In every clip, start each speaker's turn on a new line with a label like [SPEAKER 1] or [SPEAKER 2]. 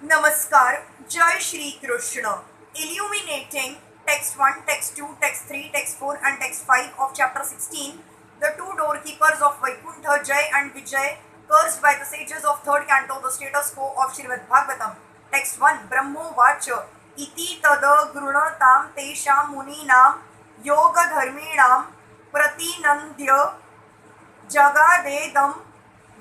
[SPEAKER 1] Namaskar, Jai Shri Krishna. Illuminating text 1, text 2, text 3, text 4 and text 5 of chapter 16, the two doorkeepers of Vaikuntha, Jaya and Vijaya, cursed by the sages of third canto, the status quo of Srimad Bhagavatam. Text 1, Brahmo Vacha, Iti Tada Grunatam Tesham Muninam Yoga Dharminam Pratinandya Jagadedam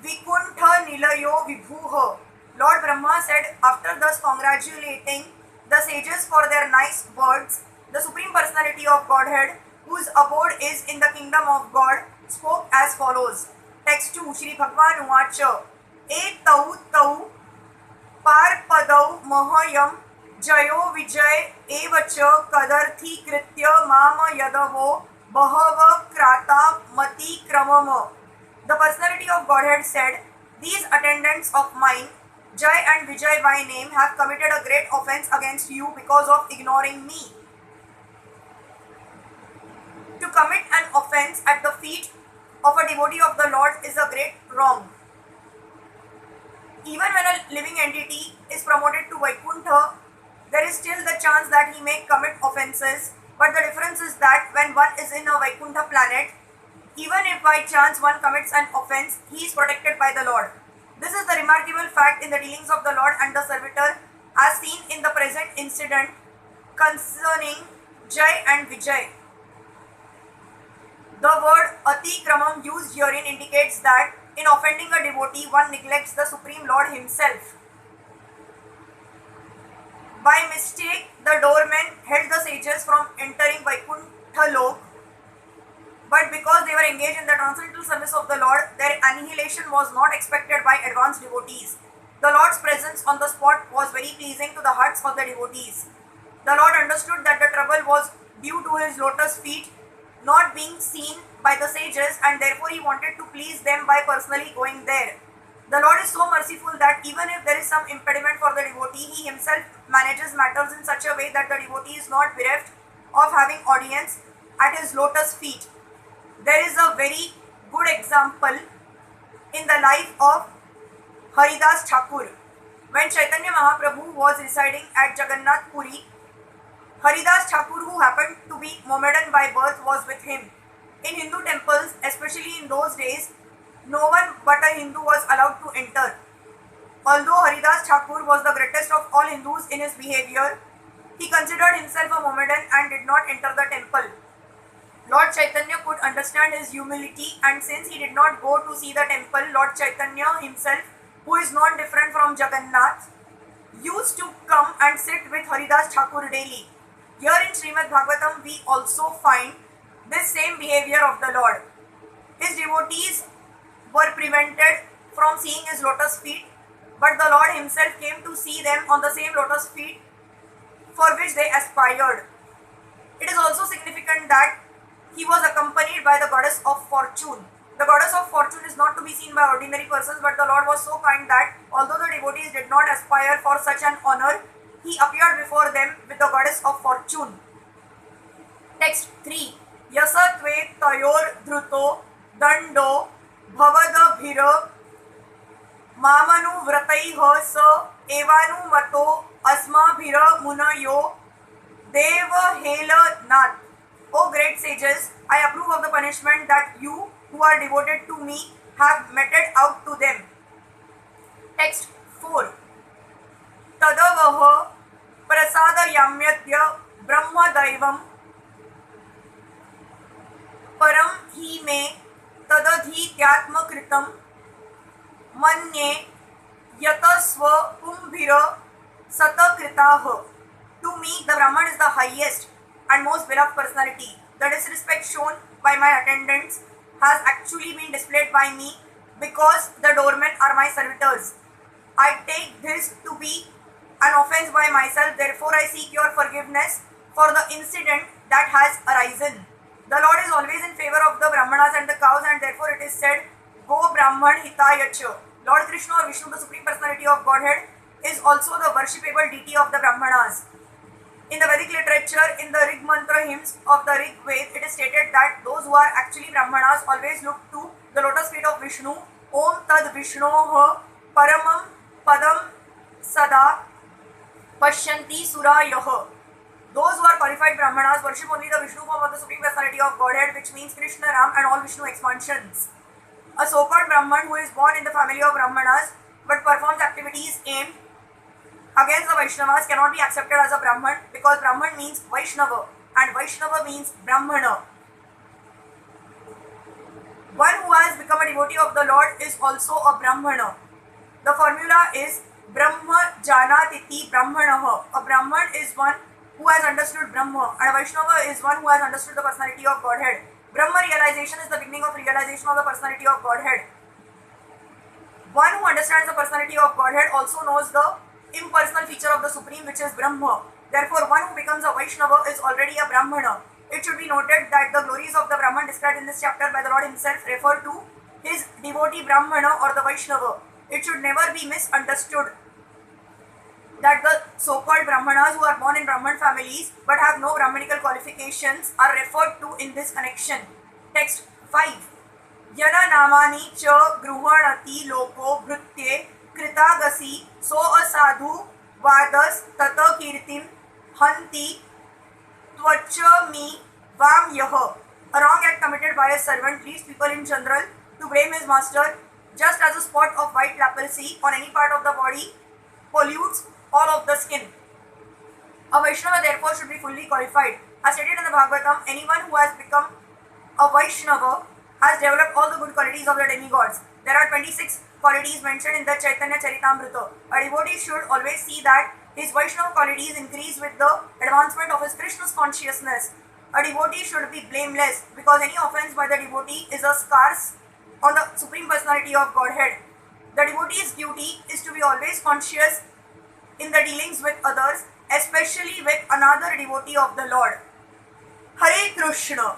[SPEAKER 1] Vaikuntha Nilayo Vibhuha. Lord Brahma said, after thus congratulating the sages for their nice words, the Supreme Personality of Godhead, whose abode is in the kingdom of God, spoke as follows. Text 2, Shri Bhagavan Uvacha, Etau Tau Parpadau Mahayam Jayo Vijay Evacha Kadarthi Kritya Mama Yadavo Bahava Krata Mati Kramama. The Personality of Godhead said, these attendants of mine, Jai and Vijay by name, have committed a great offense against you because of ignoring me. To commit an offense at the feet of a devotee of the Lord is a great wrong. Even when a living entity is promoted to Vaikuntha, there is still the chance that he may commit offenses, but the difference is that when one is in a Vaikuntha planet, even if by chance one commits an offense, he is protected by the Lord. This is the remarkable fact in the dealings of the Lord and the servitor as seen in the present incident concerning Jai and Vijay. The word Atikramam used herein indicates that in offending a devotee, one neglects the Supreme Lord himself. By mistake, the doormen held the sages from entering Vaikuntha Lok, but because they were engaged in the transcendental service of the Lord, their annihilation was not expected by advanced devotees. The Lord's presence on the spot was very pleasing to the hearts of the devotees. The Lord understood that the trouble was due to his lotus feet not being seen by the sages, and therefore he wanted to please them by personally going there. The Lord is so merciful that even if there is some impediment for the devotee, he himself manages matters in such a way that the devotee is not bereft of having audience at his lotus feet. There is a very good example in the life of Haridas Thakur. When Chaitanya Mahaprabhu was residing at Jagannath Puri, Haridas Thakur, who happened to be Mohammedan by birth, was with him. In Hindu temples, especially in those days, no one but a Hindu was allowed to enter. Although Haridas Thakur was the greatest of all Hindus in his behavior, he considered himself a Mohammedan and did not enter the temple. Lord Chaitanya could understand his humility, and since he did not go to see the temple, Lord Chaitanya himself, who is not different from Jagannath, used to come and sit with Haridas Thakur daily. Here in Srimad Bhagavatam, we also find this same behavior of the Lord. His devotees were prevented from seeing his lotus feet, but the Lord himself came to see them on the same lotus feet for which they aspired. It is also significant that he was accompanied by the goddess of fortune. The goddess of fortune is not to be seen by ordinary persons, but the Lord was so kind that although the devotees did not aspire for such an honor, he appeared before them with the goddess of fortune. Text 3. Yasa tve tayor dhruto dando bhavadabhira mamanu vrataiha sa evanu mato asmabhira munayo deva hela nath. O great sages, I approve of the punishment that you, who are devoted to me, have meted out to them. Text 4. Tadavaha prasadayamyadya brahma daivam param hi me tadadhityatma kritam manye yatasva kumbhira satakritaha. To me, the Brahman is the highest and most beloved personality. The disrespect shown by my attendants has actually been displayed by me because the doormen are my servitors. I take this to be an offense by myself, therefore I seek your forgiveness for the incident that has arisen. The Lord is always in favor of the Brahmanas and the cows, and therefore it is said, Go Brahman Hitayacha. Lord Krishna or Vishnu, the Supreme Personality of Godhead, is also the worshipable deity of the Brahmanas. In the Vedic literature, in the Rig Mantra hymns of the Rig Ved, it is stated that those who are actually Brahmanas always look to the lotus feet of Vishnu. Om Tad Vishnoha Paramam Padam Sada Pashyanti Surayah. Those who are qualified Brahmanas worship only the Vishnu form of the Supreme Personality of Godhead, which means Krishna, Ram, and all Vishnu expansions. A so-called Brahman who is born in the family of Brahmanas but performs activities aimed against the Vaishnavas cannot be accepted as a Brahman, because Brahman means Vaishnava and Vaishnava means Brahmana. One who has become a devotee of the Lord is also a Brahmana. The formula is Brahma Janatiti Brahmanaha. A Brahman is one who has understood Brahma, and a Vaishnava is one who has understood the personality of Godhead. Brahma realization is the beginning of realization of the personality of Godhead. One who understands the personality of Godhead also knows the impersonal feature of the Supreme, which is Brahma. Therefore, one who becomes a Vaishnava is already a Brahmana. It should be noted that the glories of the Brahman described in this chapter by the Lord himself refer to his devotee Brahmana or the Vaishnava. It should never be misunderstood that the so-called Brahmanas who are born in Brahman families but have no Brahmanical qualifications are referred to in this connection. Text 5. Yana namani cha gruhanati loko bhrutye kritagasi so asadhu vadas tata kirtim hanti tvacha mi vam yaha. A wrong act committed by a servant leads people in general to blame his master, just as a spot of white leprosy on any part of the body pollutes all of the skin. A Vaishnava therefore should be fully qualified. As stated in the Bhagavatam, anyone who has become a Vaishnava has developed all the good qualities of the demigods. There are 26 qualities mentioned in the Chaitanya Charitamrita. A devotee should always see that his Vaishnava qualities increase with the advancement of his Krishna's consciousness. A devotee should be blameless, because any offense by the devotee is a scars on the Supreme Personality of Godhead. The devotee's duty is to be always conscious in the dealings with others, especially with another devotee of the Lord. Hare Krishna.